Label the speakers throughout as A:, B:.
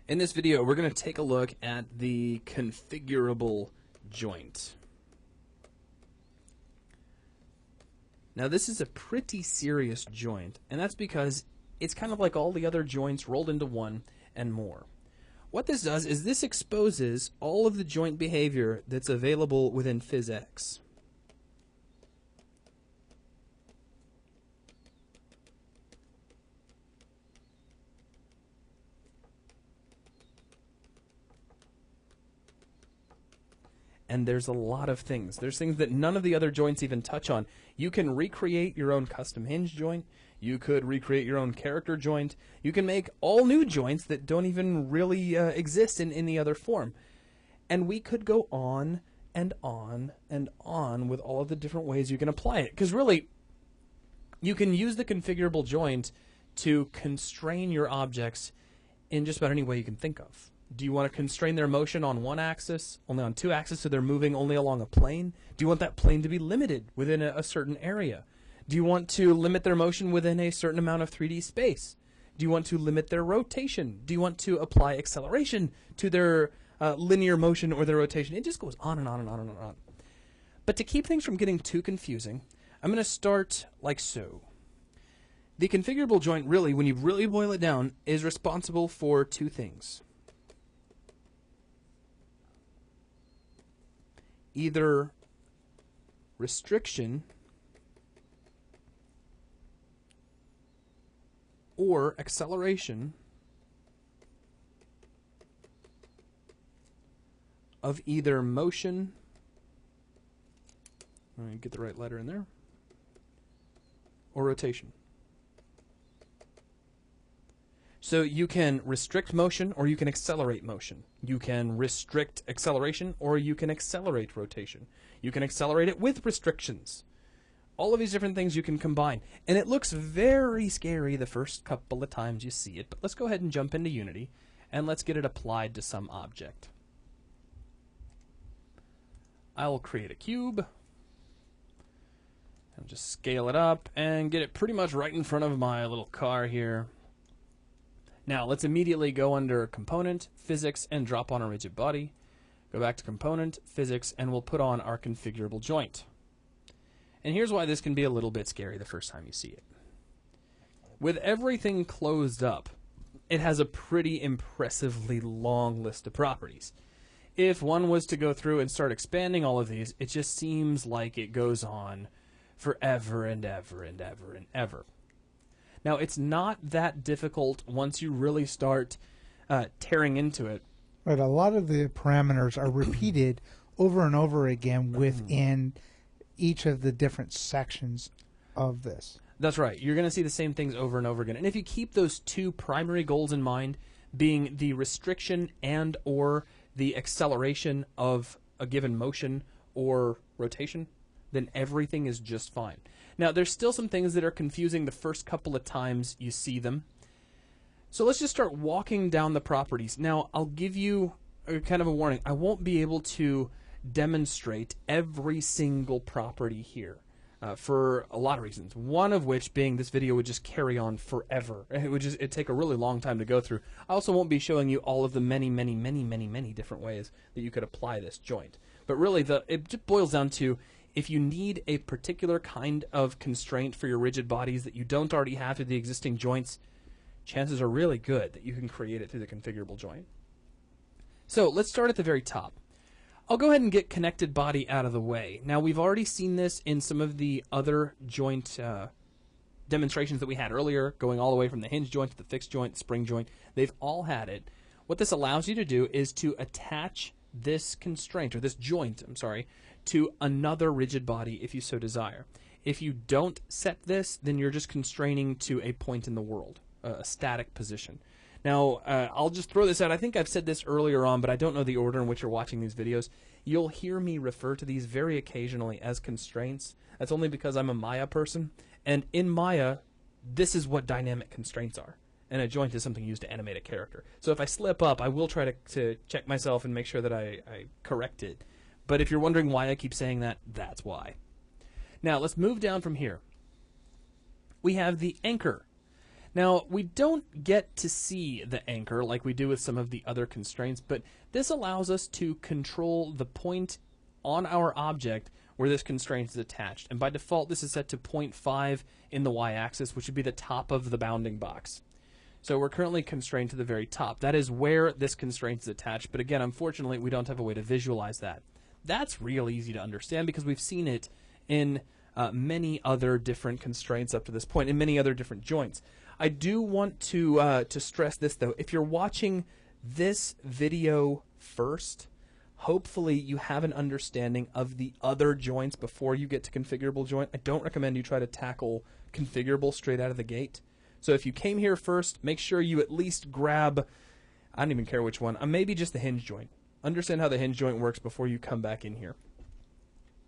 A: In this video, we're going to take a look at the configurable joint. Now, this is a pretty serious joint, and that's because it's kind of like all the other joints rolled into one and more. What this does is this exposes all of the joint behavior that's available within PhysX. And there's a lot of things. There's things that none of the other joints even touch on. You can recreate your own custom hinge joint. You could recreate your own character joint. You can make all new joints that don't even really exist in any other form. And we could go on and on and on with all of the different ways you can apply it. Because really, you can use the configurable joint to constrain your objects in just about any way you can think of. Do you want to constrain their motion on one axis, only on two axes, so they're moving only along a plane? Do you want that plane to be limited within a certain area? Do you want to limit their motion within a certain amount of 3D space? Do you want to limit their rotation? Do you want to apply acceleration to their linear motion or their rotation? It just goes on and on and on and on. But to keep things from getting too confusing, I'm going to start like so. The configurable joint, really, when you really boil it down, is responsible for two things. Either restriction or acceleration of either motion, let me get the right letter in there, or rotation. So you can restrict motion or you can accelerate motion. You can restrict acceleration or you can accelerate rotation. You can accelerate it with restrictions. All of these different things you can combine. And it looks very scary the first couple of times you see it. But let's go ahead and jump into Unity and let's get it applied to some object. I'll create a cube. And just scale it up and get it pretty much right in front of my little car here. Now, let's immediately go under Component, PhysX, and drop on a rigid body. Go back to Component, PhysX, and we'll put on our configurable joint. And here's why this can be a little bit scary the first time you see it. With everything closed up, it has a pretty impressively long list of properties. If one was to go through and start expanding all of these, it just seems like it goes on forever and ever and ever and ever. Now, it's not that difficult once you really start tearing into it.
B: But a lot of the parameters are repeated over and over again within each of the different sections of this.
A: That's right. You're going to see the same things over and over again. And if you keep those two primary goals in mind, being the restriction and or the acceleration of a given motion or rotation, then everything is just fine. Now, there's still some things that are confusing the first couple of times you see them. So let's just start walking down the properties. Now, I'll give you kind of a warning. I won't be able to demonstrate every single property here for a lot of reasons. One of which being this video would just carry on forever. It'd take a really long time to go through. I also won't be showing you all of the many different ways that you could apply this joint. But really, it just boils down to, if you need a particular kind of constraint for your rigid bodies that you don't already have through the existing joints, chances are really good that you can create it through the configurable joint. So let's start at the very top. I'll go ahead and get connected body out of the way. Now, we've already seen this in some of the other joint demonstrations that we had earlier, going all the way from the hinge joint to the fixed joint, spring joint. They've all had it. What this allows you to do is to attach this constraint, or this joint, I'm sorry, to another rigid body if you so desire. If you don't set this, then you're just constraining to a point in the world, a static position. Now, I'll just throw this out. I think I've said this earlier on, but I don't know the order in which you're watching these videos. You'll hear me refer to these very occasionally as constraints. That's only because I'm a Maya person. And in Maya, this is what dynamic constraints are. And a joint is something used to animate a character. So if I slip up, I will try to check myself and make sure that I correct it. But if you're wondering why I keep saying that, that's why. Now, let's move down from here. We have the anchor. Now, we don't get to see the anchor like we do with some of the other constraints, but this allows us to control the point on our object where this constraint is attached. And by default, this is set to 0.5 in the y-axis, which would be the top of the bounding box. So we're currently constrained to the very top. That is where this constraint is attached. But again, unfortunately, we don't have a way to visualize that. That's real easy to understand because we've seen it in many other different constraints up to this point, in many other different joints. I do want to stress this, though. If you're watching this video first, hopefully you have an understanding of the other joints before you get to configurable joint. I don't recommend you try to tackle configurable straight out of the gate. So if you came here first, make sure you at least grab, I don't even care which one, maybe just the hinge joint. Understand how the hinge joint works before you come back in here.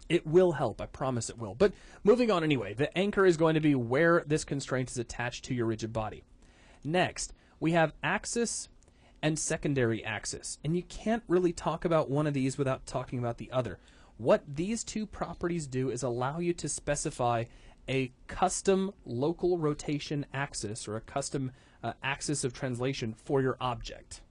A: It will help, I promise it will. But moving on anyway, the anchor is going to be where this constraint is attached to your rigid body. Next, we have axis and secondary axis. And you can't really talk about one of these without talking about the other. What these two properties do is allow you to specify a custom local rotation axis, or a custom axis of translation for your object.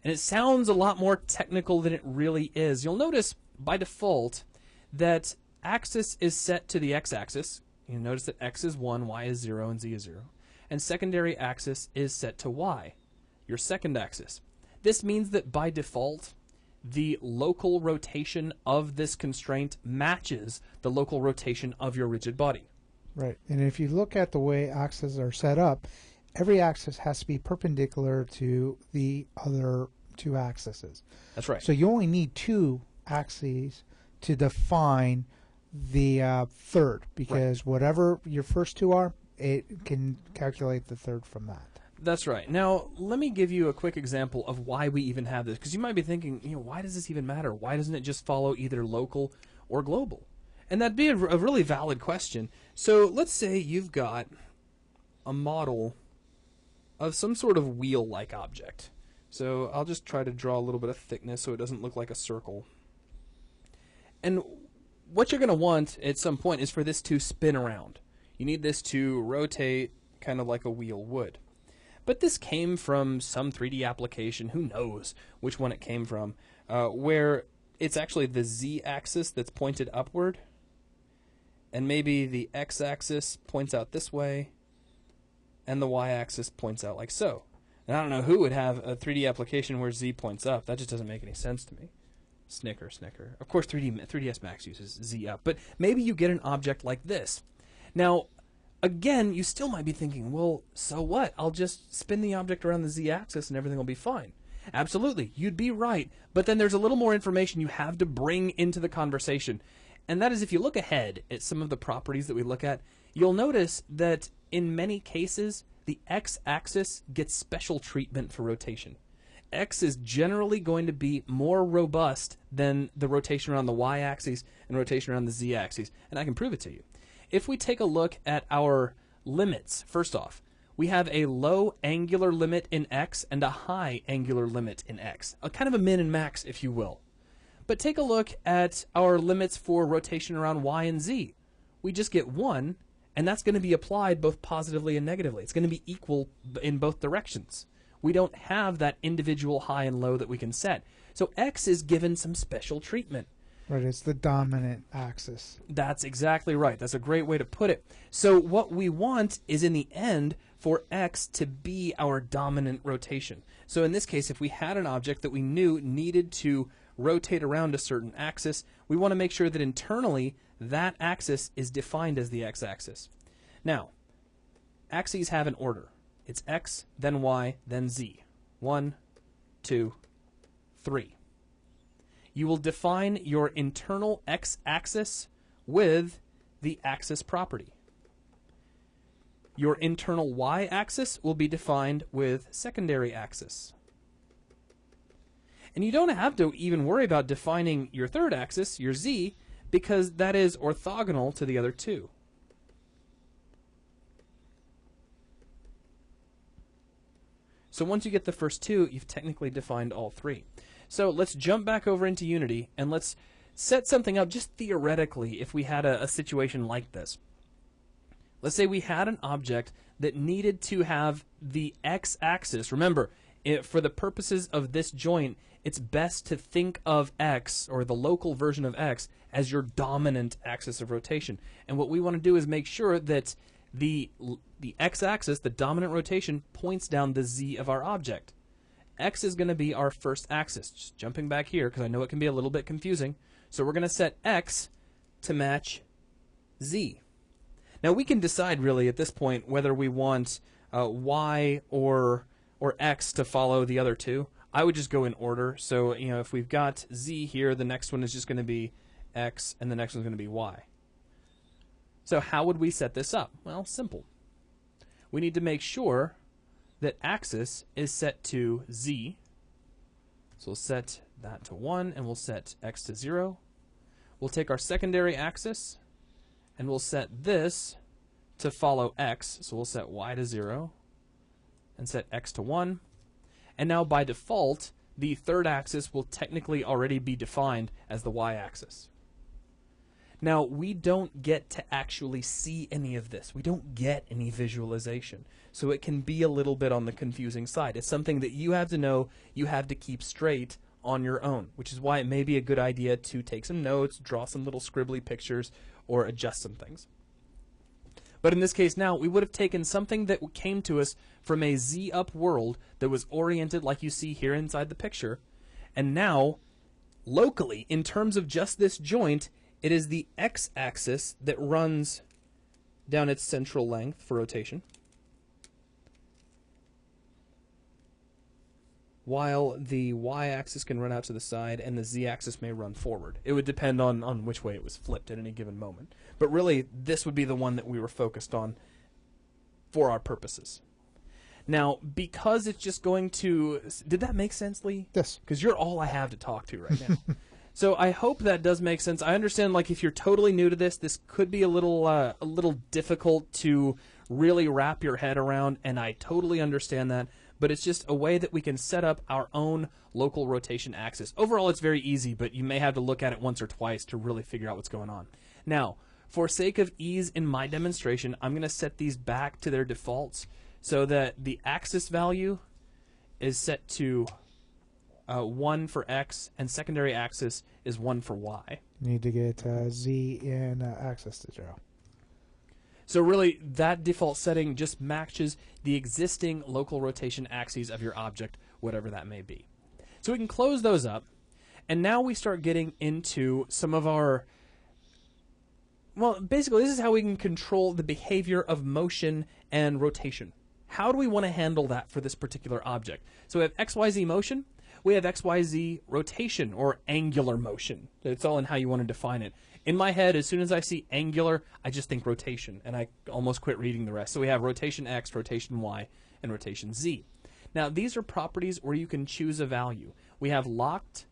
A: And it sounds a lot more technical than it really is. You'll notice by default that axis is set to the x-axis. You notice that x is 1, y is 0, and z is 0. And secondary axis is set to y, your second axis. This means that by default, the local rotation of this constraint matches the local rotation of your rigid body.
B: Right. And if you look at the way axes are set up, every axis has to be perpendicular to the other two axes.
A: That's right.
B: So you only need two axes to define the third, because whatever your first two are, it can calculate the third from that.
A: That's right. Now, let me give you a quick example of why we even have this, because you might be thinking, why does this even matter? Why doesn't it just follow either local or global? And that'd be a really valid question. So let's say you've got a model of some sort of wheel-like object. So I'll just try to draw a little bit of thickness so it doesn't look like a circle. And what you're going to want at some point is for this to spin around. You need this to rotate kind of like a wheel would. But this came from some 3D application, who knows which one it came from, where it's actually the z-axis that's pointed upward, and maybe the x-axis points out this way, and the y-axis points out like so. And I don't know who would have a 3D application where z points up. That just doesn't make any sense to me. Snicker. Of course, 3ds Max uses z up, but maybe you get an object like this. Now, again, you still might be thinking, well, so what? I'll just spin the object around the z-axis and everything will be fine. Absolutely, you'd be right. But then there's a little more information you have to bring into the conversation. And that is, if you look ahead at some of the properties that we look at, you'll notice that in many cases, the x-axis gets special treatment for rotation. X is generally going to be more robust than the rotation around the y-axis and rotation around the z-axis. And I can prove it to you. If we take a look at our limits, first off, we have a low angular limit in x and a high angular limit in x, a kind of a min and max, if you will. But take a look at our limits for rotation around y and z. We just get 1, and that's going to be applied both positively and negatively. It's going to be equal in both directions. We don't have that individual high and low that we can set. So x is given some special treatment.
B: Right, it's the dominant axis.
A: That's exactly right. That's a great way to put it. So what we want is, in the end, for x to be our dominant rotation. So in this case, if we had an object that we knew needed to rotate around a certain axis, we want to make sure that internally that axis is defined as the x-axis. Now, axes have an order. It's x, then y, then z. 1, 2, 3. You will define your internal x-axis with the axis property. Your internal y-axis will be defined with secondary axis. And you don't have to even worry about defining your third axis, your z, because that is orthogonal to the other two. So once you get the first two, you've technically defined all three. So let's jump back over into Unity and let's set something up just theoretically if we had a situation like this. Let's say we had an object that needed to have the x-axis. Remember, for the purposes of this joint, it's best to think of x, or the local version of x, as your dominant axis of rotation. And what we want to do is make sure that the x-axis, the dominant rotation, points down the z of our object. X is going to be our first axis. Just jumping back here, because I know it can be a little bit confusing. So we're going to set x to match z. Now we can decide really at this point whether we want y or x to follow the other two. I would just go in order. So if we've got z here, the next one is just going to be x, and the next one's going to be y. So how would we set this up? Well, simple. We need to make sure that axis is set to z. So we'll set that to 1, and we'll set x to 0. We'll take our secondary axis, and we'll set this to follow x. So we'll set y to 0, and set x to 1. And now by default, the third axis will technically already be defined as the y-axis. Now, we don't get to actually see any of this. We don't get any visualization. So it can be a little bit on the confusing side. It's something that you have to know, you have to keep straight on your own, which is why it may be a good idea to take some notes, draw some little scribbly pictures, or adjust some things. But in this case now, we would have taken something that came to us from a z-up world that was oriented like you see here inside the picture, and now, locally, in terms of just this joint, it is the x-axis that runs down its central length for rotation, while the y-axis can run out to the side and the z-axis may run forward. It would depend on which way it was flipped at any given moment. But really, this would be the one that we were focused on for our purposes. Now, because it's just going to... Did that make sense, Lee?
B: Yes.
A: Because you're all I have to talk to right now. So I hope that does make sense. I understand, like, if you're totally new to this, this could be a little difficult to really wrap your head around, and I totally understand that. But it's just a way that we can set up our own local rotation axis. Overall, it's very easy, but you may have to look at it once or twice to really figure out what's going on. Now, for sake of ease in my demonstration, I'm going to set these back to their defaults so that the axis value is set to 1 for x, and secondary axis is 1 for y.
B: Need to get z in axis to 0.
A: So really, that default setting just matches the existing local rotation axes of your object, whatever that may be. So we can close those up, and now we start getting into some of our... Well, basically, this is how we can control the behavior of motion and rotation. How do we want to handle that for this particular object? So we have XYZ motion. We have XYZ rotation, or angular motion. It's all in how you want to define it. In my head, as soon as I see angular, I just think rotation, and I almost quit reading the rest. So we have rotation X, rotation Y, and rotation Z. Now, these are properties where you can choose a value. We have locked,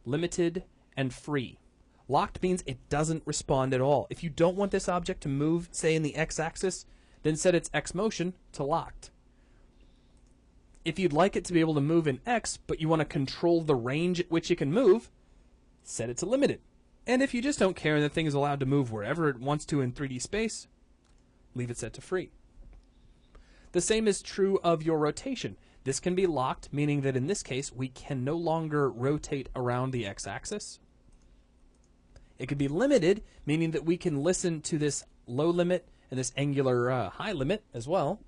A: limited, and free. Locked means it doesn't respond at all. If you don't want this object to move, say, in the X-axis, then set its X motion to locked. If you'd like it to be able to move in X, but you want to control the range at which it can move, set it to limited. And if you just don't care and the thing is allowed to move wherever it wants to in 3D space, leave it set to free. The same is true of your rotation. This can be locked, meaning that in this case, we can no longer rotate around the X-axis. It could be limited, meaning that we can listen to this low limit and this angular high limit as well.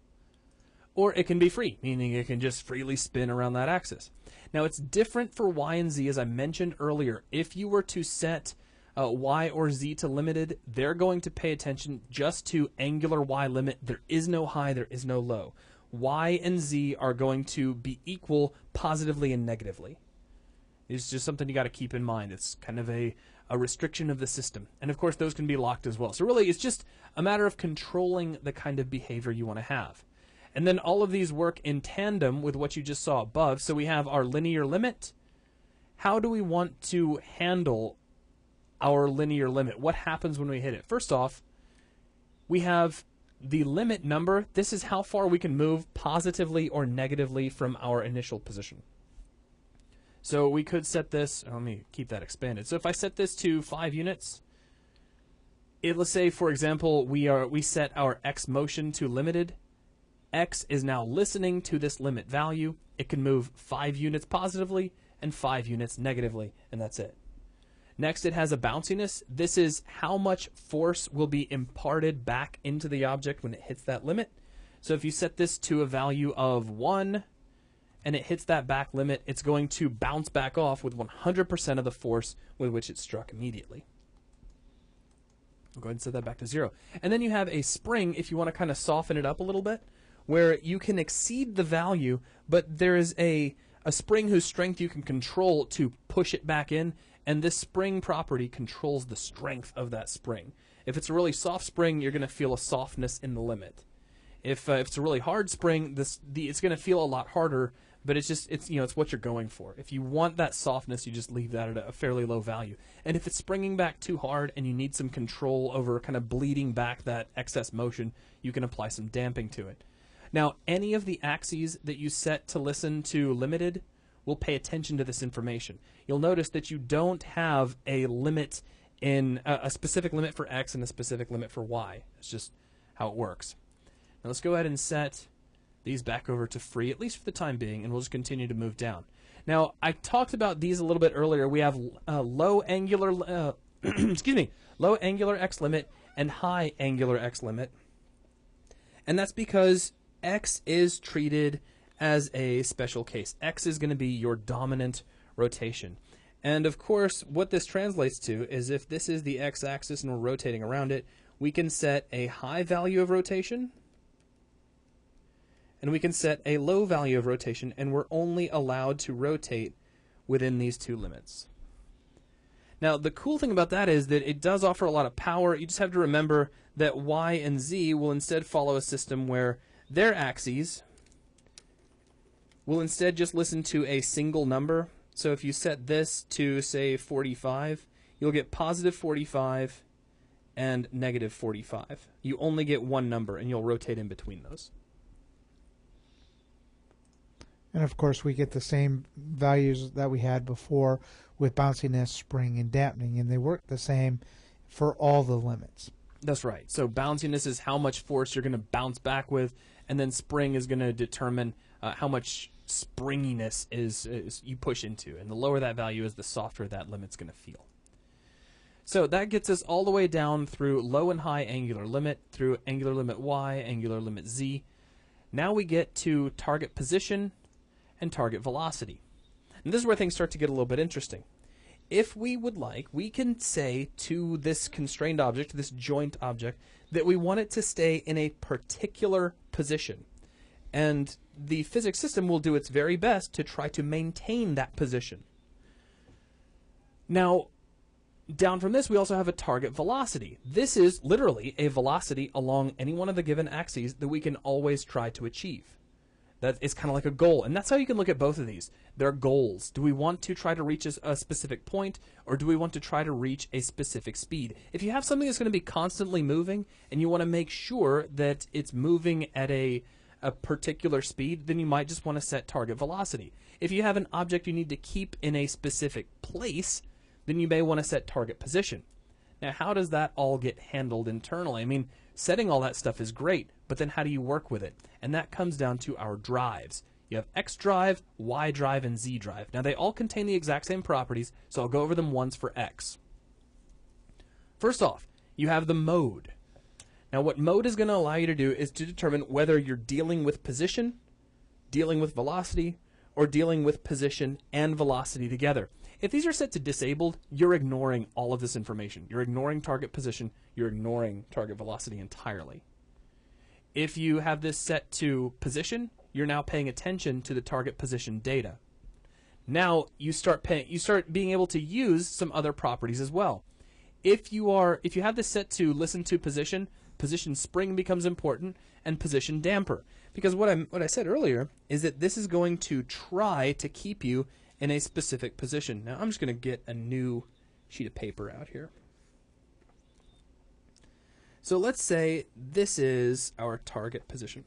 A: Or it can be free, meaning it can just freely spin around that axis. Now, it's different for Y and Z, as I mentioned earlier. If you were to set Y or Z to limited, they're going to pay attention just to angular Y limit. There is no high, there is no low. Y and Z are going to be equal positively and negatively. It's just something you got to keep in mind. It's kind of a restriction of the system. And of course, those can be locked as well. So really, it's just a matter of controlling the kind of behavior you want to have. And then all of these work in tandem with what you just saw above. So we have our linear limit. How do we want to handle our linear limit? What happens when we hit it? First off, we have the limit number. This is how far we can move positively or negatively from our initial position. So we could set this, let me keep that expanded. So if I set this to 5 units, let's say, for example, we set our X motion to limited. X is now listening to this limit value. It can move 5 units positively and 5 units negatively, and that's it. Next, it has a bounciness. This is how much force will be imparted back into the object when it hits that limit. So if you set this to a value of 1 and it hits that back limit, it's going to bounce back off with 100% of the force with which it struck immediately. I'll go ahead and set that back to 0. And then you have a spring if you want to kind of soften it up a little bit, where you can exceed the value, but there is a spring whose strength you can control to push it back in, and this spring property controls the strength of that spring. If it's a really soft spring, you're going to feel a softness in the limit. If it's a really hard spring, it's going to feel a lot harder, but it's what you're going for. If you want that softness, you just leave that at a fairly low value. And if it's springing back too hard and you need some control over kind of bleeding back that excess motion, you can apply some damping to it. Now, any of the axes that you set to listen to limited will pay attention to this information. You'll notice that you don't have a limit in a specific limit for X and a specific limit for Y. It's just how it works. Now let's go ahead and set these back over to free, at least for the time being, and we'll just continue to move down. Now, I talked about these a little bit earlier. We have low angular low angular X limit and high angular X limit. And that's because X is treated as a special case. X is going to be your dominant rotation. And of course, what this translates to is if this is the X-axis and we're rotating around it, we can set a high value of rotation and we can set a low value of rotation, and we're only allowed to rotate within these two limits. Now, the cool thing about that is that it does offer a lot of power. You just have to remember that Y and Z will instead follow a system where their axes will instead just listen to a single number. So if you set this to, say, 45, you'll get positive 45 and negative 45. You only get one number, and you'll rotate in between those.
B: And of course, we get the same values that we had before with bounciness, spring, and dampening, and they work the same for all the limits.
A: That's right. So bounciness is how much force you're going to bounce back with, and then spring is going to determine how much springiness is you push into. And the lower that value is, the softer that limit's going to feel. So that gets us all the way down through low and high angular limit, through angular limit Y, angular limit Z. Now we get to target position and target velocity. And this is where things start to get a little bit interesting. If we would like, we can say to this constrained object, this joint object, that we want it to stay in a particular position. And the physics system will do its very best to try to maintain that position. Now, down from this, we also have a target velocity. This is literally a velocity along any one of the given axes that we can always try to achieve. That is kind of like a goal, and that's how you can look at both of these. They're goals. Do we want to try to reach a specific point, or do we want to try to reach a specific speed? If you have something that's going to be constantly moving, and you want to make sure that it's moving at a particular speed, then you might just want to set target velocity. If you have an object you need to keep in a specific place, then you may want to set target position. Now, how does that all get handled internally? I mean, setting all that stuff is great, but then how do you work with it? And that comes down to our drives. You have X drive, Y drive, and Z drive. Now, they all contain the exact same properties, so I'll go over them once for X. First off, you have the mode. Now, what mode is going to allow you to do is to determine whether you're dealing with position, dealing with velocity, or dealing with position and velocity together. If these are set to disabled, you're ignoring all of this information. You're ignoring target position, you're ignoring target velocity entirely. If you have this set to position, you're now paying attention to the target position data. Now you start being able to use some other properties as well. If you have this set to listen to position, position spring becomes important, and position damper. Because what I said earlier is that this is going to try to keep you in a specific position. Now I'm just going to get a new sheet of paper out here. So let's say this is our target position.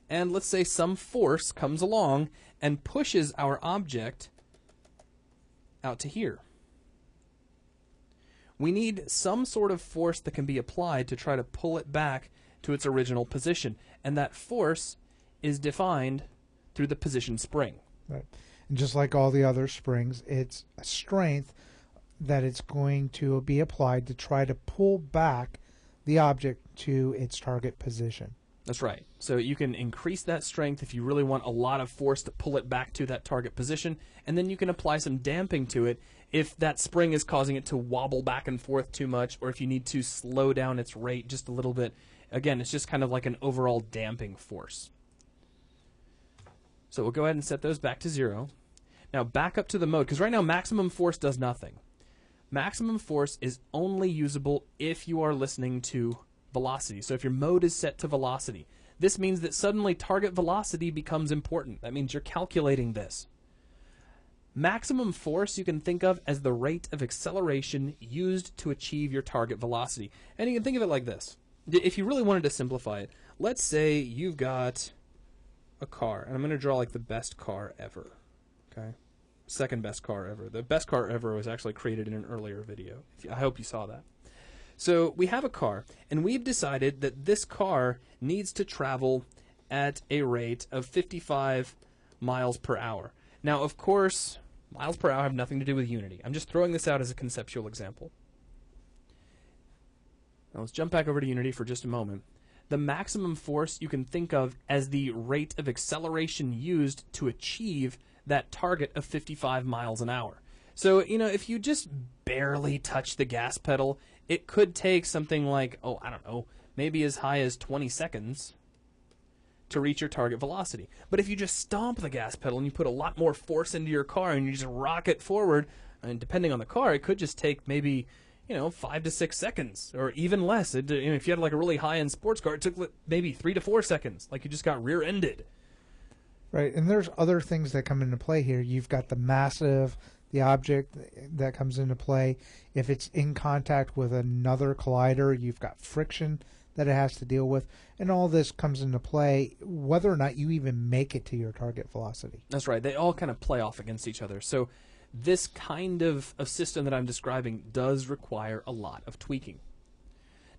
A: And let's say some force comes along and pushes our object out to here. we need some sort of force that can be applied to try to pull it back to its original position. And that force is defined through the position spring.
B: Right. And just like all the other springs, it's a strength that it's going to be applied to try to pull back the object to its target position.
A: That's right. So you can increase that strength if you really want a lot of force to pull it back to that target position, and then you can apply some damping to it if that spring is causing it to wobble back and forth too much, or if you need to slow down its rate just a little bit. Again, it's just kind of like an overall damping force. So we'll go ahead and set those back to 0. Now back up to the mode, because right now maximum force does nothing. Maximum force is only usable if you are listening to velocity. So if your mode is set to velocity, this means that suddenly target velocity becomes important. That means you're calculating this. Maximum force you can think of as the rate of acceleration used to achieve your target velocity. And you can think of it like this. If you really wanted to simplify it, let's say you've got a car, and I'm going to draw like the best car ever. Okay? Second best car ever. The best car ever was actually created in an earlier video. I hope you saw that. So we have a car, and we've decided that this car needs to travel at a rate of 55 miles per hour. Now, of course, miles per hour have nothing to do with unity. I'm just throwing this out as a conceptual example. Now let's jump back over to unity for just a moment. The maximum force you can think of as the rate of acceleration used to achieve that target of 55 miles an hour. So, you know, if you just barely touch the gas pedal, it could take something like, oh, I don't know, maybe as high as 20 seconds to reach your target velocity. But if you just stomp the gas pedal and you put a lot more force into your car and you just rock it forward, and depending on the car, it could just take maybe, 5 to 6 seconds, or even less. If you had like a really high-end sports car, it took maybe 3 to 4 seconds, like you just got rear-ended.
B: Right, and there's other things that come into play here. You've got the object that comes into play. If it's in contact with another collider, you've got friction that it has to deal with, and all this comes into play whether or not you even make it to your target velocity.
A: That's right. They all kind of play off against each other. So this kind of system that I'm describing does require a lot of tweaking.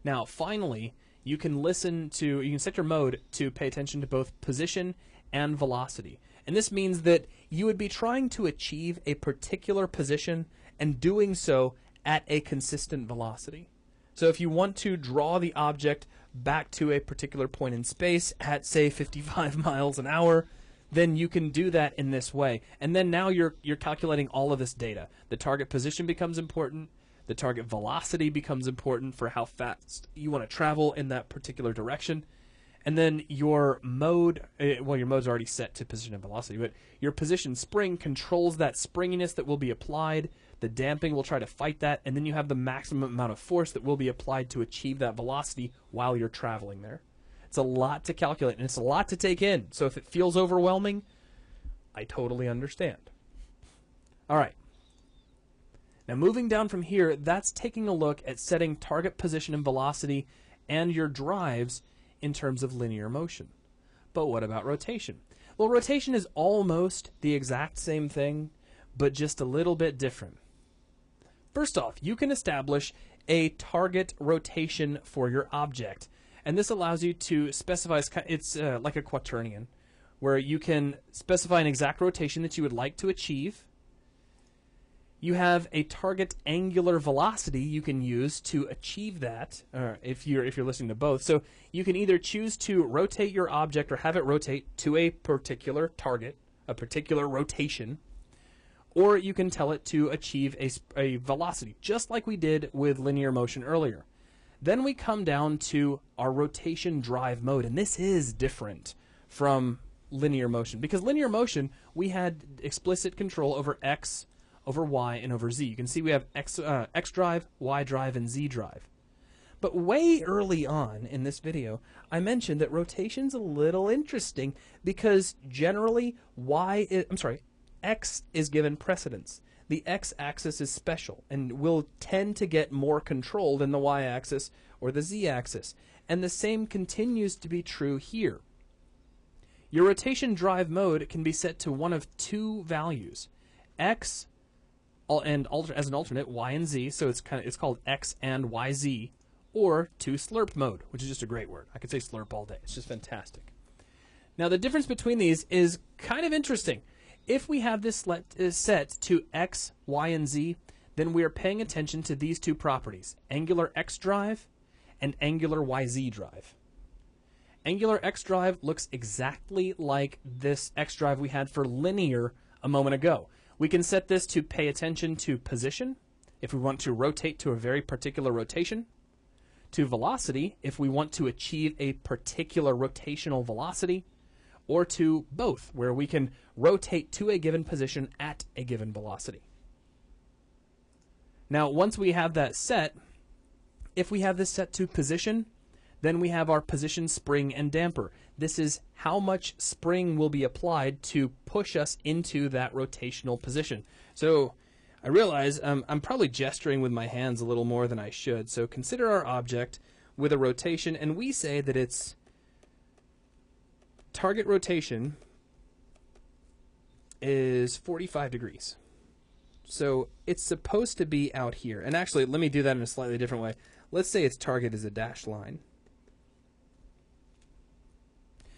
A: Now, finally, you can set your mode to pay attention to both position and velocity. And this means that you would be trying to achieve a particular position and doing so at a consistent velocity. So if you want to draw the object back to a particular point in space at, say, 55 miles an hour, then you can do that in this way. And then now you're calculating all of this data. The target position becomes important. The target velocity becomes important for how fast you want to travel in that particular direction. And then your mode, your mode's already set to position and velocity, but your position spring controls that springiness that will be applied. The damping will try to fight that, and then you have the maximum amount of force that will be applied to achieve that velocity while you're traveling there. It's a lot to calculate, and it's a lot to take in. So if it feels overwhelming, I totally understand. All right. Now moving down from here, that's taking a look at setting target position and velocity and your drives in terms of linear motion. But what about rotation? Well, rotation is almost the exact same thing, but just a little bit different. First off, you can establish a target rotation for your object, and this allows you to specify, it's like a quaternion, where you can specify an exact rotation that you would like to achieve. You have a target angular velocity you can use to achieve that, if you're listening to both. So you can either choose to rotate your object or have it rotate to a particular target, a particular rotation, or you can tell it to achieve a velocity, just like we did with linear motion earlier. Then we come down to our rotation drive mode, and this is different from linear motion, because linear motion, we had explicit control over X, over Y, and over Z. You can see we have X drive, Y drive, and Z drive. But way early on in this video, I mentioned that rotation's a little interesting because generally X is given precedence. The X-axis is special and will tend to get more control than the Y-axis or the Z-axis. And the same continues to be true here. Your rotation drive mode can be set to one of two values, X as an alternate, Y and Z, so it's called X and YZ, or to slurp mode, which is just a great word. I could say slurp all day. It's just fantastic. Now, the difference between these is kind of interesting. If we have this set to X, Y, and Z, then we are paying attention to these two properties, angular X drive and angular YZ drive. Angular X drive looks exactly like this X drive we had for linear a moment ago. We can set this to pay attention to position, if we want to rotate to a very particular rotation, to velocity, if we want to achieve a particular rotational velocity, or to both, where we can rotate to a given position at a given velocity. Now, once we have that set, if we have this set to position, then we have our position spring and damper. This is how much spring will be applied to push us into that rotational position. So I realize I'm probably gesturing with my hands a little more than I should. So consider our object with a rotation, and we say that its target rotation is 45 degrees. So it's supposed to be out here. And actually, let me do that in a slightly different way. Let's say its target is a dashed line.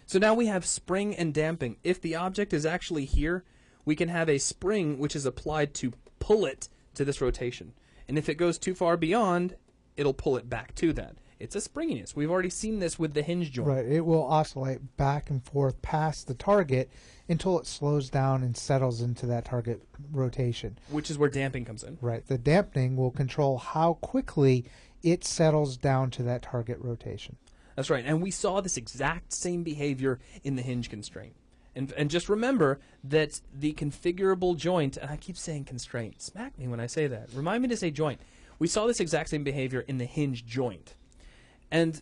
A: So now we have spring and damping. If the object is actually here, we can have a spring which is applied to pull it to this rotation. And if it goes too far beyond, it'll pull it back to that. It's a springiness. We've already seen this with the hinge joint.
B: Right. It will oscillate back and forth past the target until it slows down and settles into that target rotation.
A: Which is where damping comes in.
B: Right. The dampening will control how quickly it settles down to that target rotation.
A: That's right. And we saw this exact same behavior in the hinge constraint. And just remember that the configurable joint, and I keep saying constraint, smack me when I say that. Remind me to say joint. We saw this exact same behavior in the hinge joint. And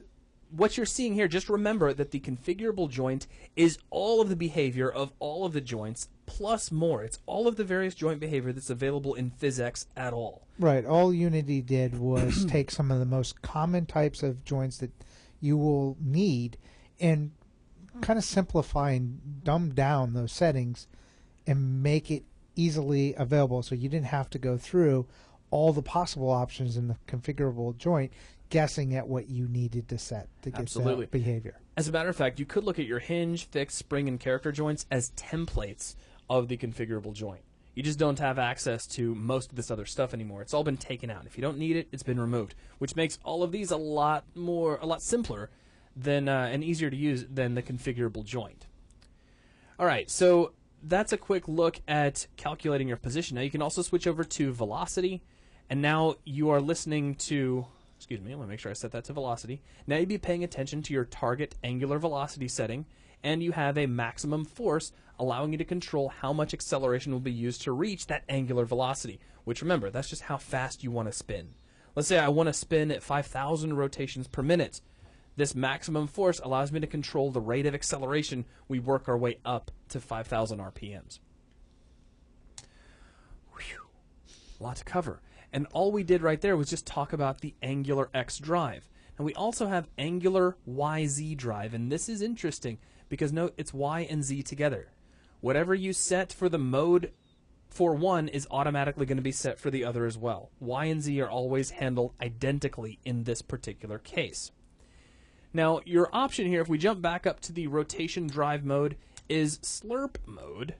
A: what you're seeing here, just remember that the configurable joint is all of the behavior of all of the joints plus more. It's all of the various joint behavior that's available in PhysX at all.
B: Right. All Unity did was take some of the most common types of joints that you will need and kind of simplify and dumb down those settings and make it easily available so you didn't have to go through all the possible options in the configurable joint guessing at what you needed to set to get that behavior.
A: As a matter of fact, you could look at your hinge, fixed, spring, and character joints as templates of the configurable joint. You just don't have access to most of this other stuff anymore. It's all been taken out. If you don't need it, it's been removed, which makes all of these a lot simpler than and easier to use than the configurable joint. All right, so that's a quick look at calculating your position. Now you can also switch over to velocity, and now you are listening to, excuse me, I'm going to make sure I set that to velocity. Now you'd be paying attention to your target angular velocity setting, and you have a maximum force allowing you to control how much acceleration will be used to reach that angular velocity, which remember, that's just how fast you want to spin. Let's say I want to spin at 5,000 rotations per minute. This maximum force allows me to control the rate of acceleration we work our way up to 5,000 RPMs. Whew. A lot to cover. And all we did right there was just talk about the angular X drive. And we also have angular YZ drive, and this is interesting because note it's Y and Z together. Whatever you set for the mode for one is automatically going to be set for the other as well. Y and Z are always handled identically in this particular case. Now, your option here, if we jump back up to the rotation drive mode, is slurp mode.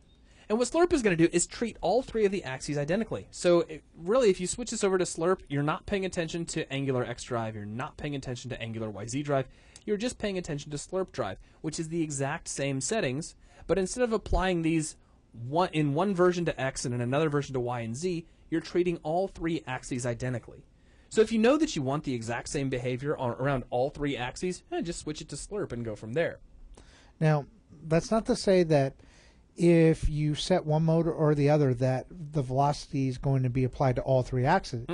A: And what slurp is going to do is treat all three of the axes identically. So really, if you switch this over to slurp, you're not paying attention to angular X drive, you're not paying attention to angular YZ drive, you're just paying attention to slurp drive, which is the exact same settings, but instead of applying these in one version to X and in another version to Y and Z, you're treating all three axes identically. So if you know that you want the exact same behavior around all three axes, just switch it to slurp and go from there.
B: Now, that's not to say that if you set one mode or the other that the velocity is going to be applied to all three axes.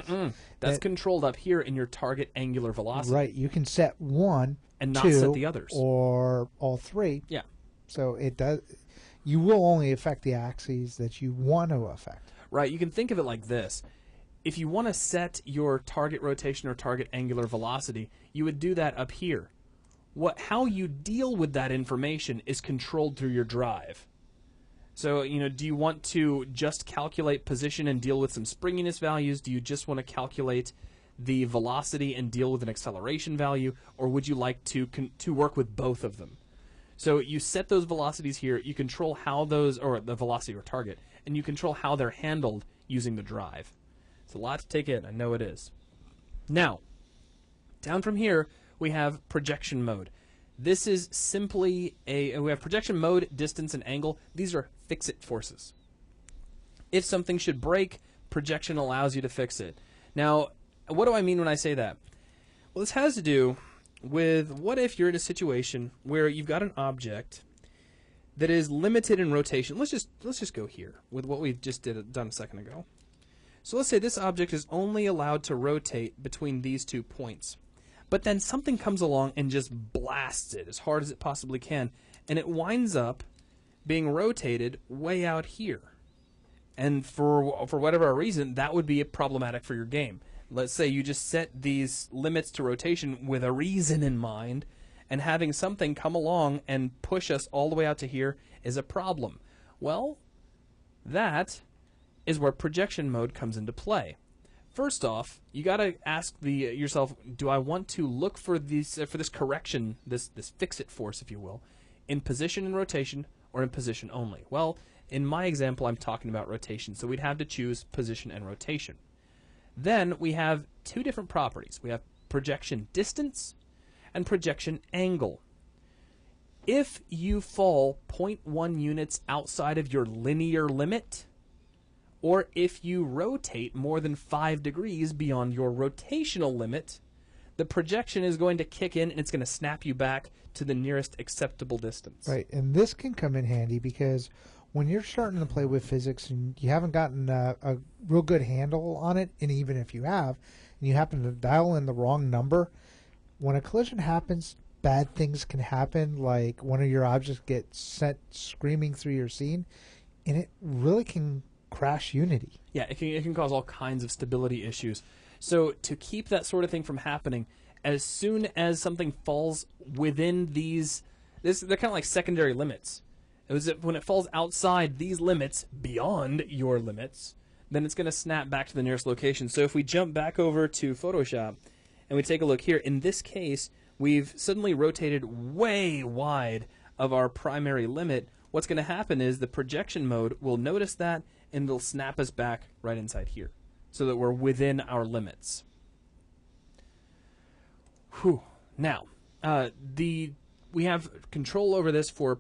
A: That's controlled up here in your target angular velocity.
B: Right. You can set one
A: and not
B: two,
A: set the others.
B: Or all three.
A: Yeah.
B: So it does. You will only affect the axes that you want to affect.
A: Right. You can think of it like this. If you want to set your target rotation or target angular velocity, you would do that up here. How you deal with that information is controlled through your drive. So, do you want to just calculate position and deal with some springiness values? Do you just want to calculate the velocity and deal with an acceleration value? Or would you like to work with both of them? So you set those velocities here. You control how those, or the velocity or target, and you control how they're handled using the drive. It's a lot to take in. I know it is. Now, down from here, we have projection mode. This is simply we have projection mode, distance, and angle. These are fix-it forces. If something should break, projection allows you to fix it. Now, what do I mean when I say that? Well, this has to do with what if you're in a situation where you've got an object that is limited in rotation. Let's just go here with what we just done a second ago. So let's say this object is only allowed to rotate between these 2 points. But then something comes along and just blasts it as hard as it possibly can, and it winds up being rotated way out here. And for whatever reason, that would be problematic for your game. Let's say you just set these limits to rotation with a reason in mind, and having something come along and push us all the way out to here is a problem. Well, that is where projection mode comes into play. First off, you got to ask yourself, do I want to look for this correction, this fix-it force, if you will, in position and rotation, or in position only? Well, in my example, I'm talking about rotation, so we'd have to choose position and rotation. Then we have 2 different properties. We have projection distance and projection angle. If you fall 0.1 units outside of your linear limit, or if you rotate more than 5 degrees beyond your rotational limit, the projection is going to kick in and it's going to snap you back to the nearest acceptable distance.
B: Right, and this can come in handy because when you're starting to play with physics and you haven't gotten a real good handle on it, and even if you have, and you happen to dial in the wrong number, when a collision happens, bad things can happen, like one of your objects gets sent screaming through your scene, and it really can crash Unity.
A: Yeah, it can cause all kinds of stability issues. So to keep that sort of thing from happening, as soon as something falls within they're kind of like secondary limits. When it falls outside these limits, beyond your limits, then it's going to snap back to the nearest location. So if we jump back over to Photoshop and we take a look here, in this case, we've suddenly rotated way wide of our primary limit. What's going to happen is the projection mode will notice that and it'll snap us back right inside here so that we're within our limits. Whew. Now, we have control over this for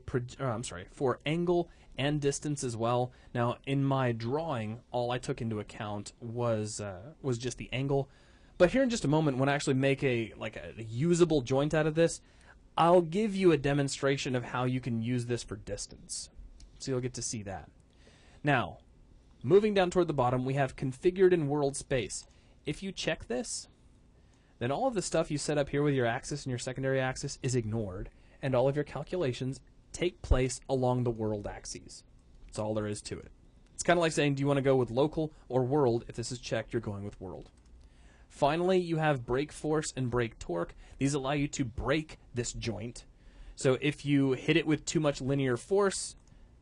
A: angle and distance as well. Now, in my drawing, all I took into account was just the angle. But here in just a moment, when I actually make a usable joint out of this, I'll give you a demonstration of how you can use this for distance. So you'll get to see that. Now, moving down toward the bottom, we have configured in world space. If you check this, then all of the stuff you set up here with your axis and your secondary axis is ignored, and all of your calculations take place along the world axes. That's all there is to it. It's kind of like saying, do you want to go with local or world? If this is checked, you're going with world. Finally, you have brake force and brake torque. These allow you to brake this joint. So if you hit it with too much linear force,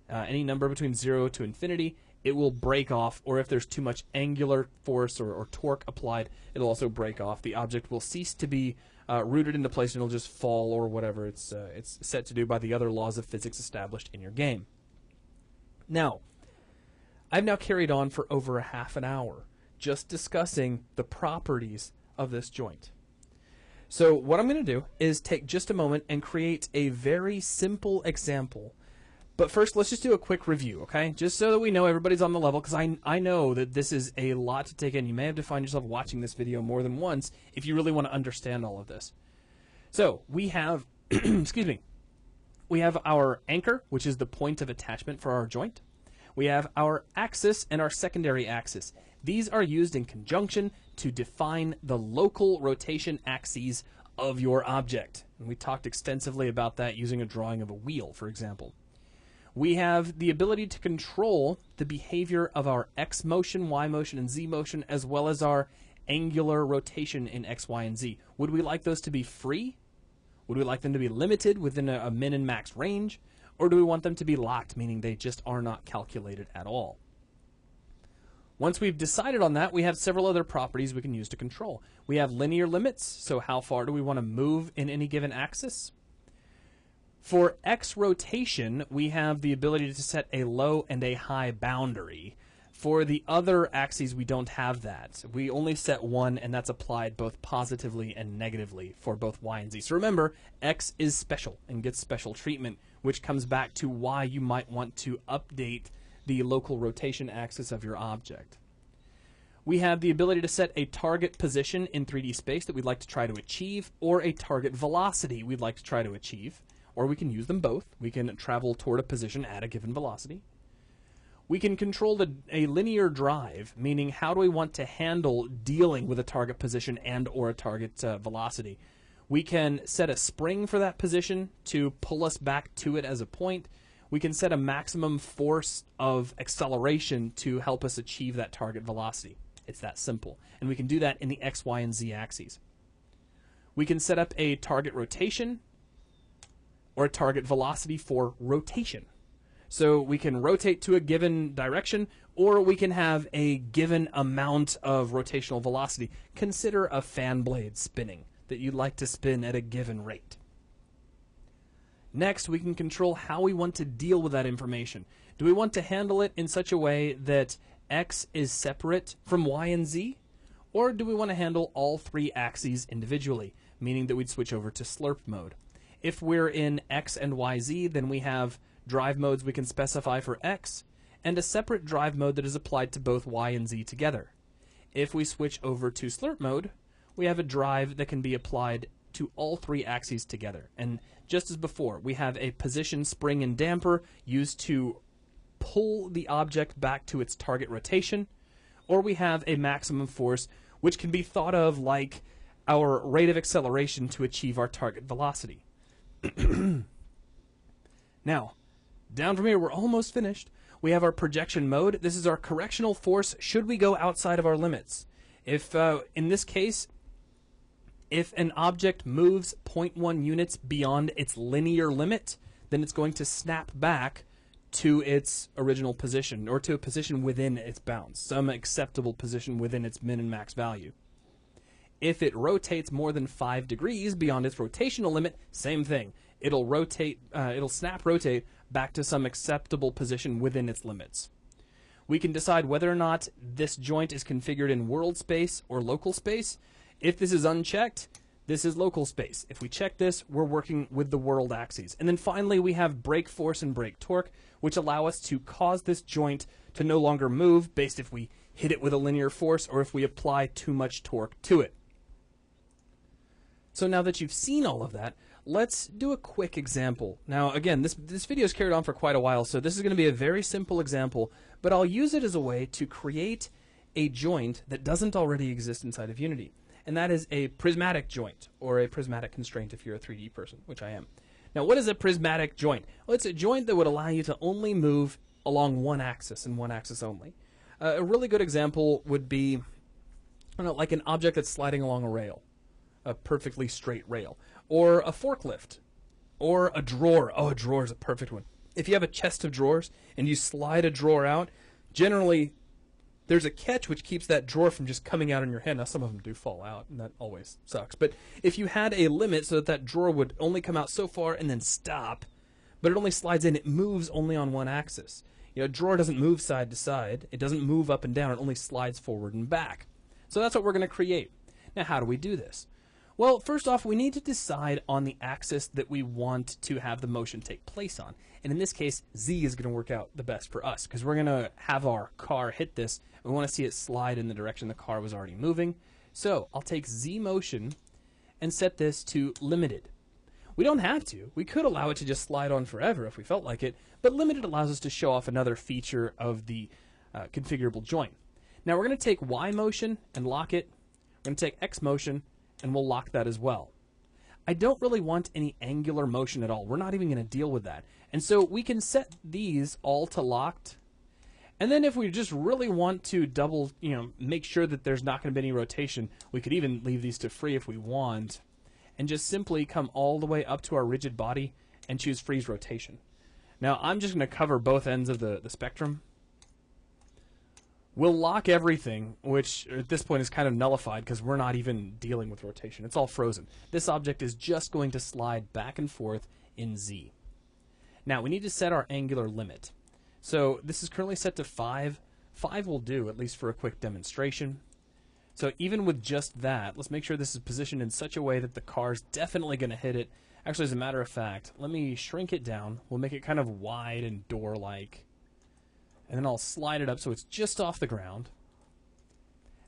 A: any number between 0 to infinity, it will break off, or if there's too much angular force or torque applied, it'll also break off. The object will cease to be rooted into place and it'll just fall or whatever it's set to do by the other laws of physics established in your game. Now, I've now carried on for over a half an hour just discussing the properties of this joint. So what I'm going to do is take just a moment and create a very simple example. But first, let's just do a quick review, okay? Just so that we know everybody's on the level, because I know that this is a lot to take in. You may have to find yourself watching this video more than once if you really want to understand all of this. So we have, excuse me, we have our anchor, which is the point of attachment for our joint. We have our axis and our secondary axis. These are used in conjunction to define the local rotation axes of your object. And we talked extensively about that using a drawing of a wheel, for example. We have the ability to control the behavior of our X motion, Y motion, and Z motion, as well as our angular rotation in X, Y, and Z. Would we like those to be free? Would we like them to be limited within a min and max range? Or do we want them to be locked, meaning they just are not calculated at all? Once we've decided on that, we have several other properties we can use to control. We have linear limits, so how far do we want to move in any given axis? For X rotation, we have the ability to set a low and a high boundary. For the other axes, we don't have that. We only set one, and that's applied both positively and negatively for both Y and Z. So remember, X is special and gets special treatment, which comes back to why you might want to update the local rotation axis of your object. We have the ability to set a target position in 3D space that we'd like to try to achieve, or a target velocity we'd like to try to achieve, or we can use them both. We can travel toward a position at a given velocity. We can control a linear drive, meaning how do we want to handle dealing with a target position and or a target velocity. We can set a spring for that position to pull us back to it as a point. We can set a maximum force of acceleration to help us achieve that target velocity. It's that simple. And we can do that in the X, Y, and Z axes. We can set up a target rotation or a target velocity for rotation. So we can rotate to a given direction, or we can have a given amount of rotational velocity. Consider a fan blade spinning that you'd like to spin at a given rate. Next, we can control how we want to deal with that information. Do we want to handle it in such a way that X is separate from Y and Z? Or do we want to handle all three axes individually, meaning that we'd switch over to slurp mode? If we're in X and YZ, then we have drive modes we can specify for X, and a separate drive mode that is applied to both Y and Z together. If we switch over to slurp mode, we have a drive that can be applied to all three axes together. And just as before, we have a position spring and damper used to pull the object back to its target rotation, or we have a maximum force which can be thought of like our rate of acceleration to achieve our target velocity. Now, down from here, we're almost finished. We have our projection mode. This is our correctional force should we go outside of our limits. If, in this case, if an object moves 0.1 units beyond its linear limit, then it's going to snap back to its original position, or to a position within its bounds, some acceptable position within its min and max value. If it rotates more than 5 degrees beyond its rotational limit, same thing. It'll snap rotate back to some acceptable position within its limits. We can decide whether or not this joint is configured in world space or local space. If this is unchecked, this is local space. If we check this, we're working with the world axes. And then finally, we have brake force and brake torque, which allow us to cause this joint to no longer move based if we hit it with a linear force or if we apply too much torque to it. So now that you've seen all of that, let's do a quick example. Now, again, this video is carried on for quite a while, so this is going to be a very simple example, but I'll use it as a way to create a joint that doesn't already exist inside of Unity. And that is a prismatic joint, or a prismatic constraint if you're a 3D person, which I am. Now, what is a prismatic joint? Well, it's a joint that would allow you to only move along one axis and one axis only. A really good example would be, I don't know, like an object that's sliding along a rail, a perfectly straight rail, or a forklift, or a drawer. Oh, a drawer is a perfect one. If you have a chest of drawers and you slide a drawer out, generally there's a catch which keeps that drawer from just coming out on your head. Now, some of them do fall out, and that always sucks. But if you had a limit so that that drawer would only come out so far and then stop, but it only slides in, it moves only on one axis. You know, a drawer doesn't move side to side. It doesn't move up and down. It only slides forward and back. So that's what we're going to create. Now, how do we do this? Well, first off, we need to decide on the axis that we want to have the motion take place on. And in this case, Z is going to work out the best for us because we're going to have our car hit this. We want to see it slide in the direction the car was already moving. So I'll take Z motion and set this to limited. We don't have to. We could allow it to just slide on forever if we felt like it, but limited allows us to show off another feature of the configurable joint. Now we're going to take Y motion and lock it. We're going to take X motion and we'll lock that as well. I don't really want any angular motion at all. We're not even going to deal with that. And so we can set these all to locked. And then if we just really want to make sure that there's not going to be any rotation, we could even leave these to free if we want, and just simply come all the way up to our rigid body and choose freeze rotation. Now, I'm just going to cover both ends of the spectrum. We'll lock everything, which at this point is kind of nullified because we're not even dealing with rotation. It's all frozen. This object is just going to slide back and forth in Z. Now, we need to set our angular limit. So this is currently set to 5. 5 will do, at least for a quick demonstration. So even with just that, let's make sure this is positioned in such a way that the car's definitely going to hit it. Actually, as a matter of fact, let me shrink it down. We'll make it kind of wide and door-like. And then I'll slide it up so it's just off the ground.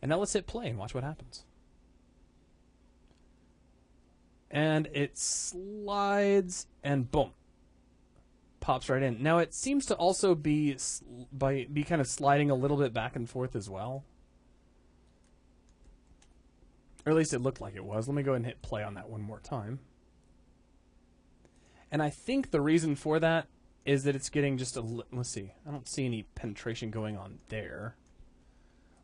A: And now let's hit play and watch what happens. And it slides and boom. Pops right in. Now it seems to also be kind of sliding a little bit back and forth as well. Or at least it looked like it was. Let me go ahead and hit play on that one more time. And I think the reason for that is that it's getting just a... Let's see. I don't see any penetration going on there.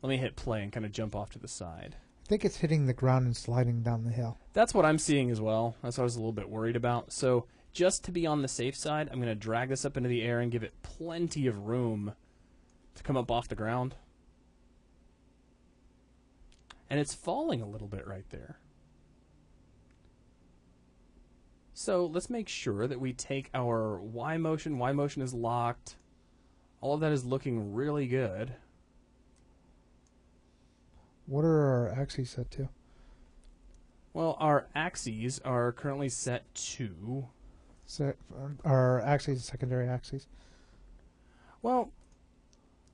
A: Let me hit play and kind of jump off to the side.
B: I think it's hitting the ground and sliding down the hill.
A: That's what I'm seeing as well. That's what I was a little bit worried about. So just to be on the safe side, I'm going to drag this up into the air and give it plenty of room to come up off the ground. And it's falling a little bit right there. So let's make sure that we take our Y motion. Y motion is locked. All of that is looking really good.
B: What are our axes set to?
A: Well, our axes are currently set to...
B: Our axes, secondary axes?
A: Well,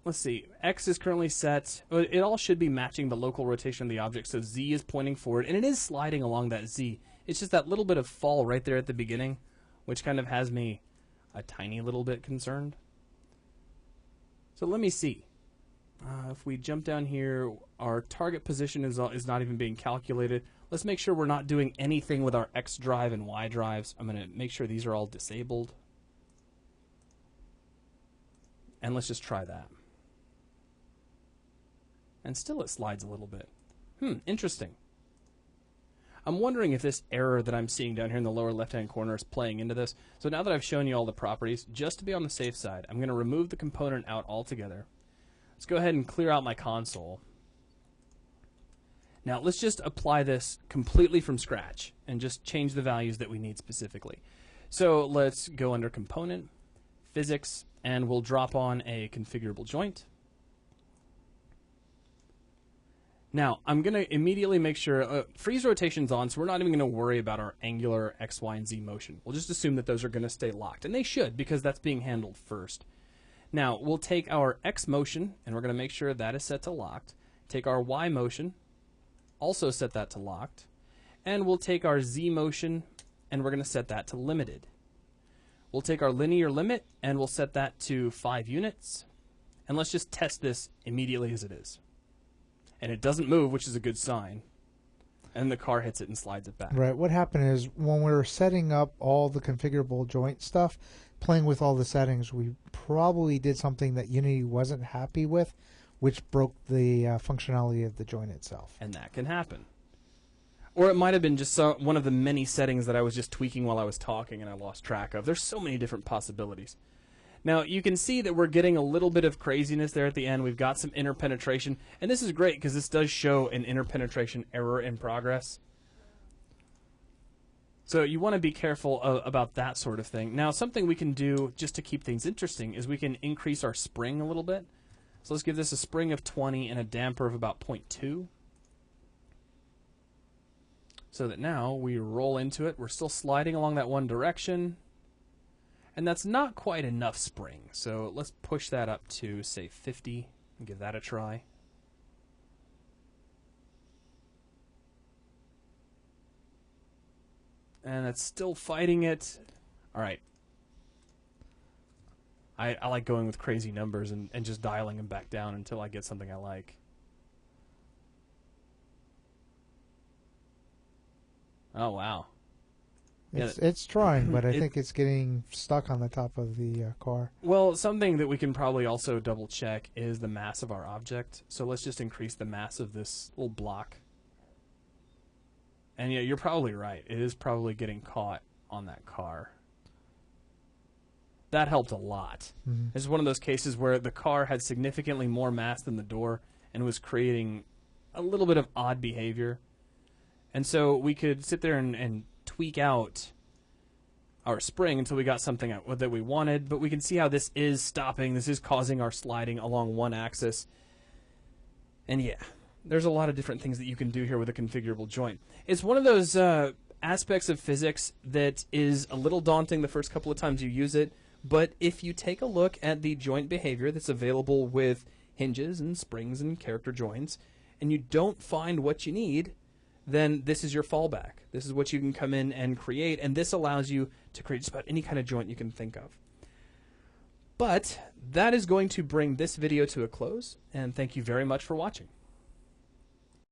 A: let's see. X is currently set. It all should be matching the local rotation of the object, so Z is pointing forward, and it is sliding along that Z. It's just that little bit of fall right there at the beginning, which kind of has me a tiny little bit concerned. So let me see. If we jump down here, our target position is not even being calculated. Let's make sure we're not doing anything with our X drive and Y drives. I'm going to make sure these are all disabled. And let's just try that. And still it slides a little bit. Interesting. I'm wondering if this error that I'm seeing down here in the lower left-hand corner is playing into this. So now that I've shown you all the properties, just to be on the safe side, I'm going to remove the component out altogether. Let's go ahead and clear out my console. Now let's just apply this completely from scratch and just change the values that we need specifically. So let's go under Component, Physics, and we'll drop on a configurable joint. Now, I'm going to immediately make sure freeze rotation's on, so we're not even going to worry about our angular X, Y, and Z motion. We'll just assume that those are going to stay locked, and they should because that's being handled first. Now, we'll take our X motion, and we're going to make sure that is set to locked. Take our Y motion, also set that to locked. And we'll take our Z motion, and we're going to set that to limited. We'll take our linear limit, and we'll set that to 5 units. And let's just test this immediately as it is. And it doesn't move, which is a good sign. And the car hits it and slides it back.
B: Right. What happened is when we were setting up all the configurable joint stuff, playing with all the settings, we probably did something that Unity wasn't happy with, which broke the functionality of the joint itself.
A: And that can happen. Or it might have been just one of the many settings that I was just tweaking while I was talking and I lost track of. There's so many different possibilities. Now, you can see that we're getting a little bit of craziness there at the end. We've got some interpenetration, and this is great because this does show an interpenetration error in progress. So you want to be careful about that sort of thing. Now, something we can do just to keep things interesting is we can increase our spring a little bit. So let's give this a spring of 20 and a damper of about 0.2. So that now we roll into it. We're still sliding along that one direction. And that's not quite enough spring, so let's push that up to, say, 50 and give that a try. And it's still fighting it. All right. I like going with crazy numbers and just dialing them back down until I get something I like. Oh, wow.
B: It's trying, but I think it's getting stuck on the top of the car.
A: Well, something that we can probably also double check is the mass of our object. So let's just increase the mass of this little block. And yeah, you're probably right. It is probably getting caught on that car. that helped a lot. This is one of those cases where the car had significantly more mass than the door and was creating a little bit of odd behavior. And so we could sit there and tweak out our spring until we got something that we wanted, but we can see how this is stopping. This is causing our sliding along one axis. And yeah, there's a lot of different things that you can do here with a configurable joint. It's one of those aspects of physics that is a little daunting the first couple of times you use it, but if you take a look at the joint behavior that's available with hinges and springs and character joints, and you don't find what you need, then this is your fallback. This is what you can come in and create, and this allows you to create just about any kind of joint you can think of. But that is going to bring this video to a close, and thank you very much for watching.